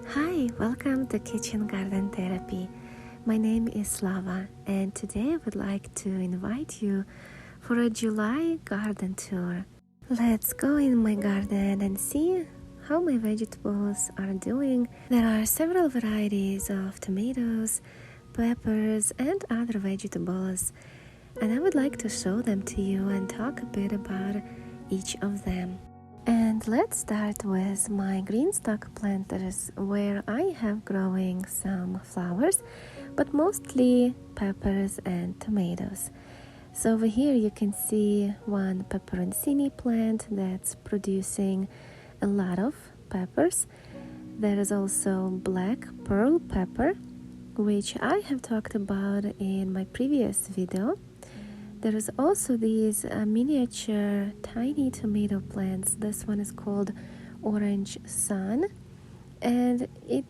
Hi, welcome to Kitchen Garden Therapy. My name is Slava, and today I would like to invite you for a July garden tour. Let's go in my garden and see how my vegetables are doing. There are several varieties of tomatoes, peppers, and other vegetables, and I would like to show them to you and talk a bit about each of them. And let's start with my green stock planters, where I have growing some flowers, but mostly peppers and tomatoes. So over here you can see one peperoncini plant that's producing a lot of peppers. There is also black pearl pepper, which I have talked about in my previous video. There is also these miniature tiny tomato plants. This one is called Orange Sun, and it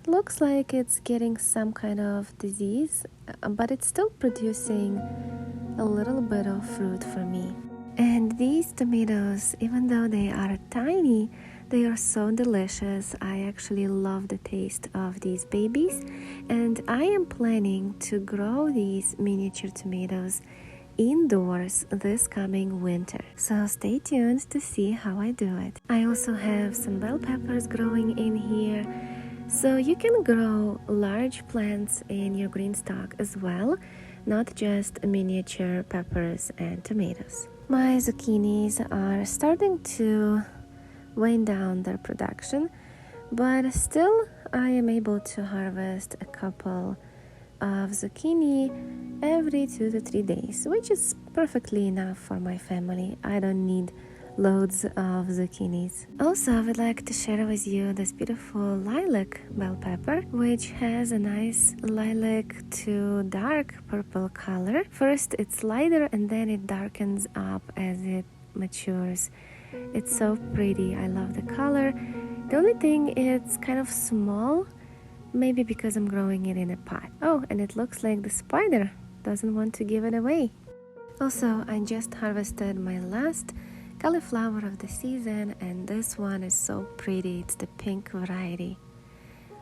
looks like it's getting some kind of disease, but it's still producing a little bit of fruit for me. And these tomatoes, even though they are tiny, they are so delicious. I actually love the taste of these babies, and I am planning to grow these miniature tomatoes indoors this coming winter, so stay tuned to see how I do it. I also have some bell peppers growing in here, so you can grow large plants in your green stock as well, not just miniature peppers and tomatoes. My zucchinis are starting to wane down their production, but still I am able to harvest a couple of zucchini every 2 to 3 days, which is perfectly enough for my family. I don't need loads of zucchinis. Also, I would like to share with you this beautiful lilac bell pepper, which has a nice lilac to dark purple color. First it's lighter and then it darkens up as it matures. It's so pretty. I love the color. The only thing, it's kind of small, maybe because I'm growing it in a pot. Oh, and it looks like the spider doesn't want to give it away. Also, I just harvested my last cauliflower of the season, and this one is so pretty. It's the pink variety.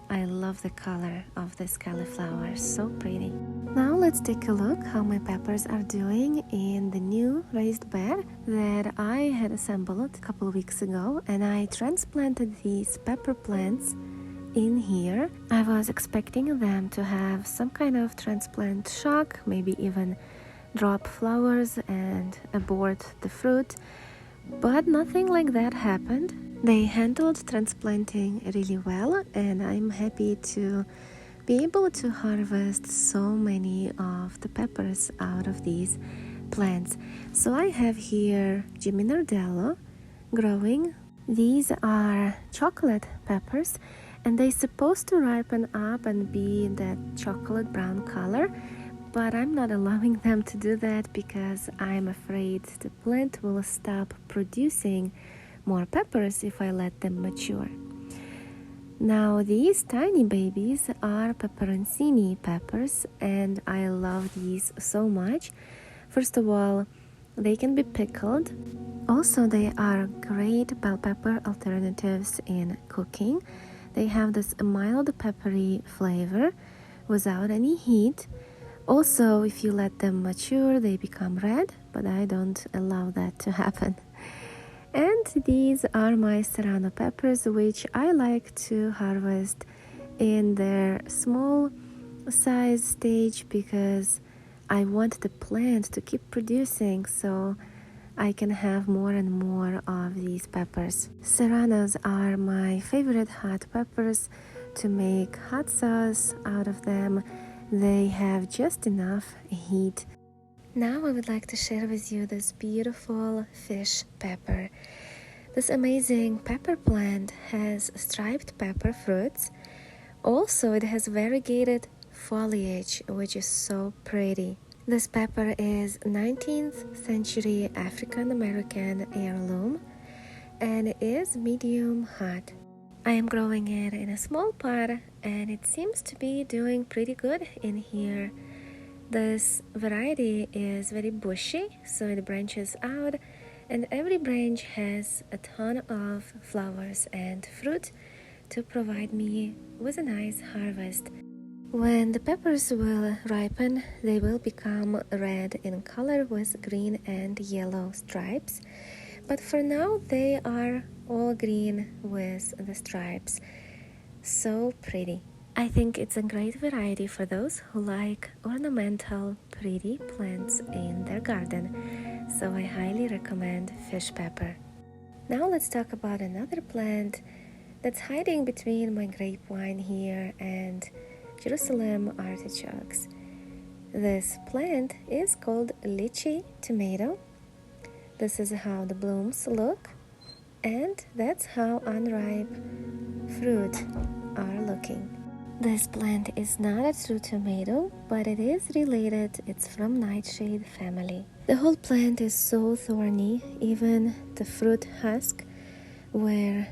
I love the color of this cauliflower, so pretty. Now let's take a look how my peppers are doing in the new raised bed that I had assembled a couple weeks ago, and I transplanted these pepper plants in here. I was expecting them to have some kind of transplant shock, maybe even drop flowers and abort the fruit, but nothing like that happened. They handled transplanting really well, and I'm happy to be able to harvest so many of the peppers out of these plants. So I have here Jimmy Nardello growing. These are chocolate peppers, and they're supposed to ripen up and be that chocolate brown color, but I'm not allowing them to do that because I'm afraid the plant will stop producing more peppers if I let them mature. Now these tiny babies are peperoncini peppers, and I love these so much. First of all, they can be pickled. Also, they are great bell pepper alternatives in cooking. They have this mild peppery flavor without any heat. Also, if you let them mature, they become red, but I don't allow that to happen. And these are my serrano peppers, which I like to harvest in their small size stage because I want the plant to keep producing, so I can have more and more of these peppers. Serranos are my favorite hot peppers to make hot sauce out of them. They have just enough heat. Now I would like to share with you this beautiful fish pepper. This amazing pepper plant has striped pepper fruits. Also, it has variegated foliage, which is so pretty. This pepper is 19th century African American heirloom and it is medium hot. I am growing it in a small pot and it seems to be doing pretty good in here. This variety is very bushy, so it branches out, and every branch has a ton of flowers and fruit to provide me with a nice harvest. When the peppers will ripen, they will become red in color with green and yellow stripes. But for now, they are all green with the stripes. So pretty. I think it's a great variety for those who like ornamental, pretty plants in their garden. So I highly recommend fish pepper. Now let's talk about another plant that's hiding between my grapevine here and Jerusalem artichokes. This plant is called Lychee Tomato. This is how the blooms look, and that's how unripe fruit are looking. This plant is not a true tomato, but it is related. It's from nightshade family. The whole plant is so thorny, even the fruit husk where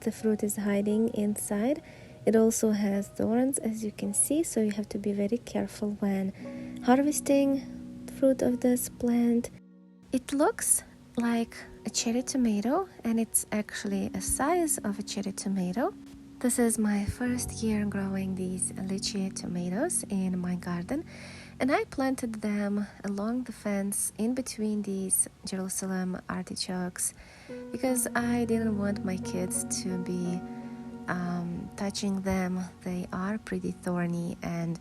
the fruit is hiding inside. It also has thorns, as you can see, so you have to be very careful when harvesting fruit of this plant. It looks like a cherry tomato, and it's actually a size of a cherry tomato. This is my first year growing these lychee tomatoes in my garden, and I planted them along the fence in between these Jerusalem artichokes because I didn't want my kids to be touching them. They are pretty thorny, and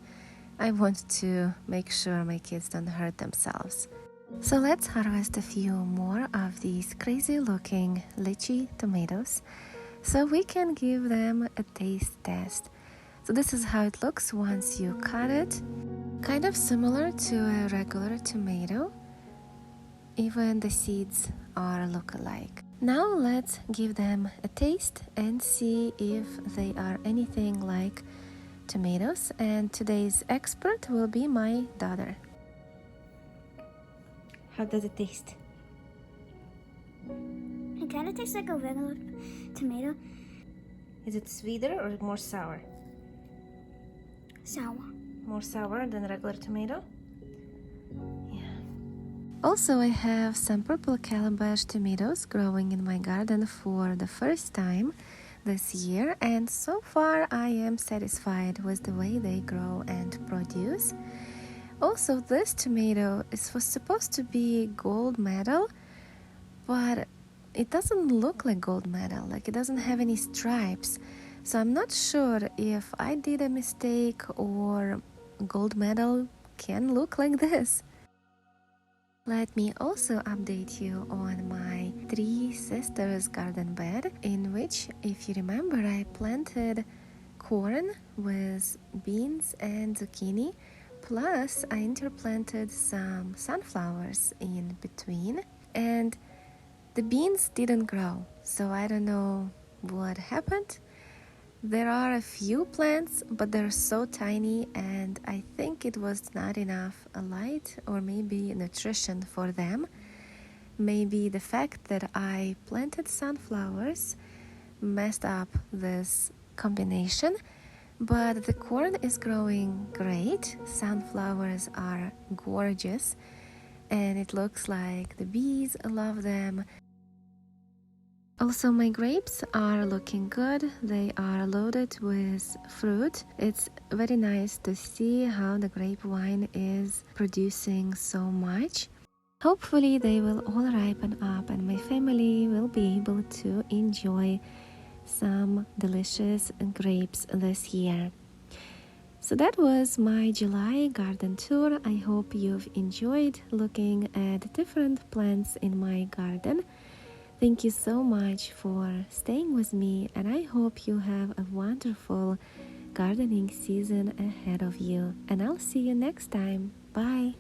I want to make sure my kids don't hurt themselves. So let's harvest a few more of these crazy looking lychee tomatoes so we can give them a taste test. So this is how it looks once you cut it. Kind of similar to a regular tomato. Even the seeds are look-alike. Now let's give them a taste and see if they are anything like tomatoes. And today's expert will be my daughter. How does it taste? It kind of tastes like a regular tomato. Is it sweeter or more sour? Sour. More sour than regular tomato? Yeah. Also, I have some purple calabash tomatoes growing in my garden for the first time this year, and so far I am satisfied with the way they grow and produce. Also, this tomato was supposed to be gold medal, but it doesn't look like gold medal, like it doesn't have any stripes. So I'm not sure if I did a mistake or gold medal can look like this. Let me also update you on my Three Sisters garden bed, in which, if you remember, I planted corn with beans and zucchini, plus I interplanted some sunflowers in between, and the beans didn't grow, so I don't know what happened. There are a few plants, but they're so tiny, and I think it was not enough light or maybe nutrition for them. Maybe the fact that I planted sunflowers messed up this combination, but the corn is growing great. Sunflowers are gorgeous, and it looks like the bees love them. Also, my grapes are looking good. They are loaded with fruit. It's very nice to see how the grapevine is producing so much. Hopefully they will all ripen up and my family will be able to enjoy some delicious grapes this year. So that was my July garden tour. I hope you've enjoyed looking at different plants in my garden. Thank you so much for staying with me, and I hope you have a wonderful gardening season ahead of you. And I'll see you next time. Bye!